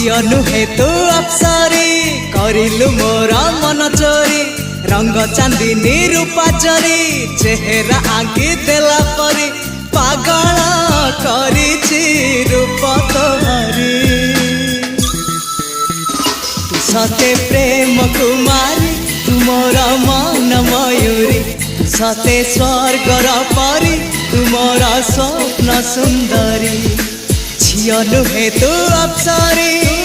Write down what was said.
झियो नुहे तू अप्सरी करिलु मोर मन चोरी रंग चांदनी रूपा चोरी चेहरा आंकी देला परी पागल करिछि रूप तोहरी तू सते प्रेम कुमारी तू मोर मन मयूरी सते स्वर्गर परी तू मोर स्वप्न सुंदरी झियो नुहे तू अप्सरी।